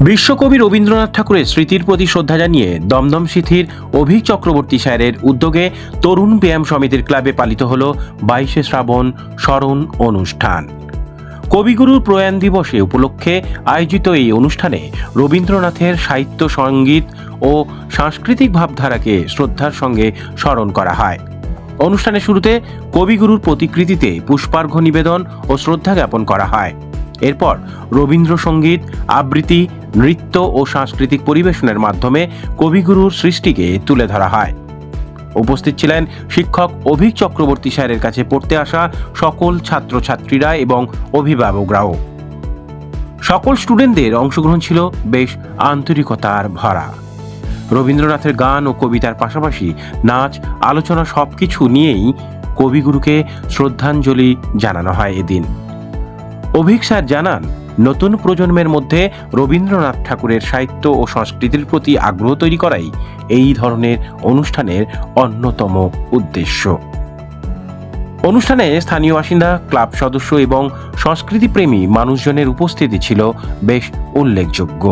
বিশ্বকবি রবীন্দ্রনাথ ঠাকুরের স্মৃতির প্রতি শ্রদ্ধা জানিয়ে দমদম সিথির অভিক চক্রবর্তী স্যারের উদ্যোগে তরুণ ব্যায়াম সমিতির ক্লাবে পালিত হল 22শে শ্রাবণ স্মরণ অনুষ্ঠান। কবিগুরুর প্রয়াণ দিবসে উপলক্ষে আয়োজিত এই অনুষ্ঠানে রবীন্দ্রনাথের সাহিত্য, সঙ্গীত ও সাংস্কৃতিক ভাবধারাকে শ্রদ্ধার সঙ্গে স্মরণ করা হয়। অনুষ্ঠানের শুরুতে কবিগুরুর প্রতিকৃতিতে পুষ্পার্ঘ্য নিবেদন ও শ্রদ্ধা জ্ঞাপন করা হয়। এরপর রবীন্দ্রসঙ্গীত, আবৃত্তি, নৃত্য ও সাংস্কৃতিক পরিবেশনের মাধ্যমে কবিগুরুর সৃষ্টিকে তুলে ধরা হয়। উপস্থিত ছিলেন শিক্ষক অভিক চক্রবর্তী স্যারের কাছে পড়তে আসা সকল ছাত্রছাত্রীরা এবং অভিভাবকরাও। সকল স্টুডেন্টদের অংশগ্রহণ ছিল বেশ আন্তরিকতার ভরা। রবীন্দ্রনাথের গান ও কবিতার পাশাপাশি নাচ, আলোচনা সবকিছু নিয়েই কবিগুরুকে শ্রদ্ধাঞ্জলি জানানো হয় এদিন। অভিক স্যার জানান, নতুন প্রজন্মের মধ্যে রবীন্দ্রনাথ ঠাকুরের সাহিত্য ও সংস্কৃতির প্রতি আগ্রহ তৈরি করাই এই ধরনের অনুষ্ঠানের অন্যতম উদ্দেশ্য। অনুষ্ঠানে স্থানীয় বাসিন্দা, ক্লাব সদস্য এবং সংস্কৃতিপ্রেমী মানুষজনের উপস্থিতি ছিল বেশ উল্লেখযোগ্য।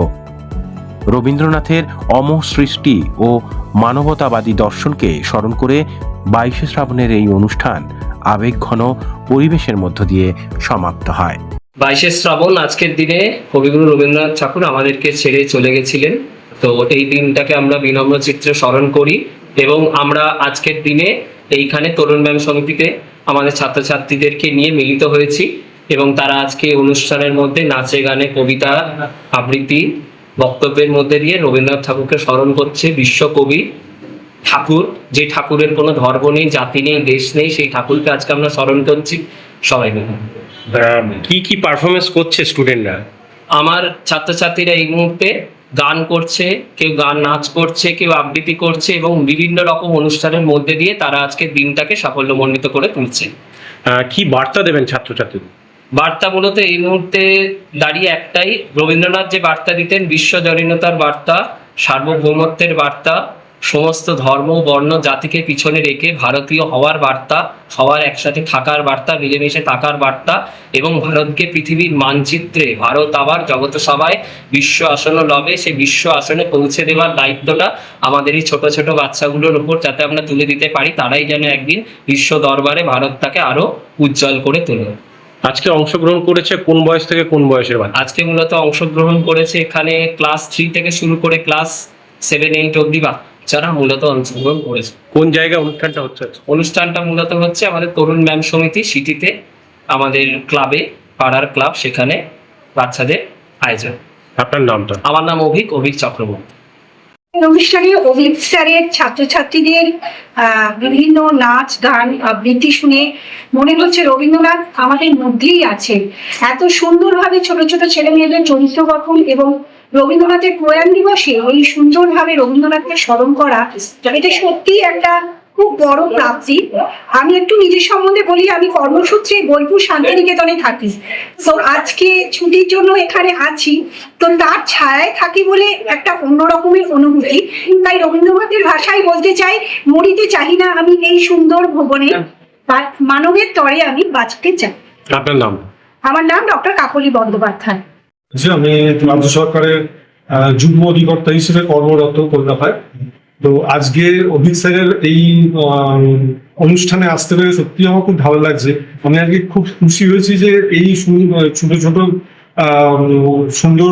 রবীন্দ্রনাথের অমর সৃষ্টি ও মানবতাবাদী দর্শনকে স্মরণ করে 22শে শ্রাবণের এই অনুষ্ঠান আবেগঘন পরিবেশের মধ্য দিয়ে সমাপ্ত হয়। 22শে শ্রাবণ আজকের দিনে কবিগুরু রবীন্দ্রনাথ ঠাকুর আমাদেরকে ছেড়ে চলে গেছিলেন। তো এই দিনটাকে আমরা বিনম্র চিত্রে স্মরণ করি এবং আমরা আজকের দিনে এইখানে তরুণ ব্যায়াম সমিতিতে আমাদের ছাত্রছাত্রীদেরকে নিয়ে মিলিত হয়েছি এবং তারা আজকে অনুষ্ঠানের মধ্যে নাচে, গানে, কবিতা, আবৃত্তি, বক্তব্যের মধ্যে দিয়ে রবীন্দ্রনাথ ঠাকুরকে স্মরণ করছে। বিশ্বকবি ঠাকুর, যে ঠাকুরের কোনো ধর্ম নেই, জাতি নেই, দেশ নেই, সেই ঠাকুরকে আজকে আমরা স্মরণ করছি সবাই মিলে। কি পারফরমেন্স করছে স্টুডেন্টরা? আমার ছাত্রছাত্রীরা এই মুহূর্তে গান করছে, কেউ গান নাচ করছে, কেউ আবৃত্তি করছে এবং বিভিন্ন রকম অনুষ্ঠানের মধ্যে দিয়ে তারা আজকে দিনটাকে সাফল্যমণ্ডিত করে তুলছে। কি বার্তা দেবেন ছাত্রছাত্রীদের? বার্তা মূলত এই মুহূর্তে দাঁড়িয়ে একটাই, রবীন্দ্রনাথ যে বার্তা দিতেন, বিশ্বজনীনতার বার্তা, সার্বভৌমত্বের বার্তা, সমস্ত ধর্ম, বর্ণ, জাতিকে পিছনে রেখে ভারতীয় হওয়ার বার্তা, সবার একসাথে থাকার বার্তা, মিলেমিশে থাকার বার্তা এবং ভারতকে পৃথিবীর মানচিত্রে, ভারত আবার জগত সভায় বিশ্ব আসন লবে, সেই বিশ্ব আসনে পৌঁছে দেওয়ার দায়িত্বটা আমাদের এই ছোট ছোট বাচ্চাগুলোর উপর যাতে আমরা তুলে দিতে পারি, তারাই যেন একদিন বিশ্ব দরবারে ভারতটাকে আরো উজ্জ্বল করে তোলে। আজকে অংশগ্রহণ করেছে কোন বয়স থেকে কোন বয়সের বাচ্চা? আজকে মূলত অংশগ্রহণ করেছে এখানে ক্লাস 3 থেকে শুরু করে ক্লাস 7-8 অব্দি বাচ্চারা মূলত অংশগ্রহণ করেছে। কোন জায়গায় অনুষ্ঠানটা হচ্ছে? অনুষ্ঠানটা মূলত হচ্ছে আমাদের তরুণ ব্যায়াম সমিতি সিটিতে, আমাদের ক্লাবে, পাড়ার ক্লাব, সেখানে বাচ্চাদের আয়োজন। আপনার নামটা? আমার নাম অভিক চক্রবর্তী। অনুষ্ঠানে অভিক স্যারের ছাত্রছাত্রীদের বিভিন্ন নাচ, গান, আবৃত্তি শুনে মনে হচ্ছে রবীন্দ্রনাথ আমাদের মধ্যেই আছে। এত সুন্দরভাবে ছোট ছোট ছেলে মেয়েদের চরিত্র গঠন এবং রবীন্দ্রনাথের প্রয়াণ দিবসে এই সুন্দরভাবে রবীন্দ্রনাথকে স্মরণ করা, এটা সত্যি একটা খুব বড় প্রাপ্তি। আমি একটু নিজের সম্বন্ধে বলি, আমি কর্মসূত্রে বোলপুর শান্তিনিকেতনে থাকি। তো আজকে ছুটির জন্য এখানে আছি, তো তার ছায়ায় থাকি বলে একটা অন্য রকমের অনুভূতি। তাই রবীন্দ্রনাথের ভাষায় বলতে চাই, মরিতে চাহি না আমি এই সুন্দর ভুবনে, মানবের তরে আমি বাঁচতে চাই। আপনার নাম? আমার নাম ডক্টর কাকলি বন্দ্যোপাধ্যায়। আমি রাজ্য সরকারের যুগ্ম অধিকর্তা হিসেবে কর্মরত কলকাতায়। তো আজকে অভিক স্যারের এই অনুষ্ঠানে আসতে পেরে সত্যি আমার খুব ভালো লাগছে। আমি আজকে খুব খুশি হয়েছি যে এই ছোট ছোট সুন্দর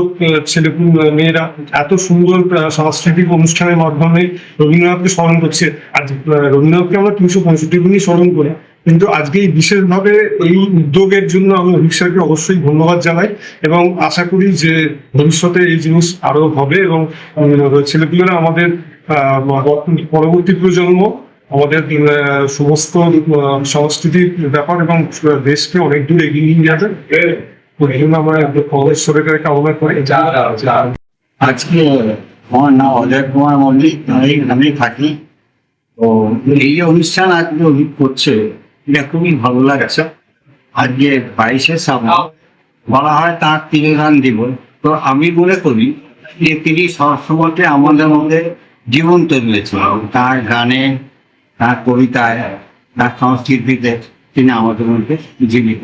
ছেলে মেয়েরা এত সুন্দর সাংস্কৃতিক অনুষ্ঠানের মাধ্যমে রবীন্দ্রনাথকে স্মরণ করছে। আজ রবীন্দ্রনাথকে আমরা 365 দিনই স্মরণ করি, কিন্তু আজকে এই বিশেষভাবে এই উদ্যোগের জন্য আমি অভিক স্যারকে অবশ্যই ধন্যবাদ জানাই এবং আশা করি যে ভবিষ্যতে এই জিনিস আরো হবে এবং ছেলেপুলেরা আমাদের পরবর্তী প্রজন্ম আমাদের সমস্ত সংস্কৃতির ব্যাপার এবং দেশকে অনেক দূর এগিয়ে নিয়ে যাবে। আমরা সরকারের কামনা করি। আজকে আমার নাম অজয় কুমার মল্লিক, আমি এখানেই থাকি। তো এই অনুষ্ঠান আজকে অভিক করছে, এটা খুবই ভালো লাগছে। আজকে 22শে শ্রাবণ, বলা হয় তার তিরোধান দিবস। তো আমি মনে করি যে তিনি সবসময় আমাদের মধ্যে জীবন্ত রয়েছে। তার গানে, তার কবিতায়, তার সংস্কৃতিতে তিনি আমাদের মধ্যে জীবিত।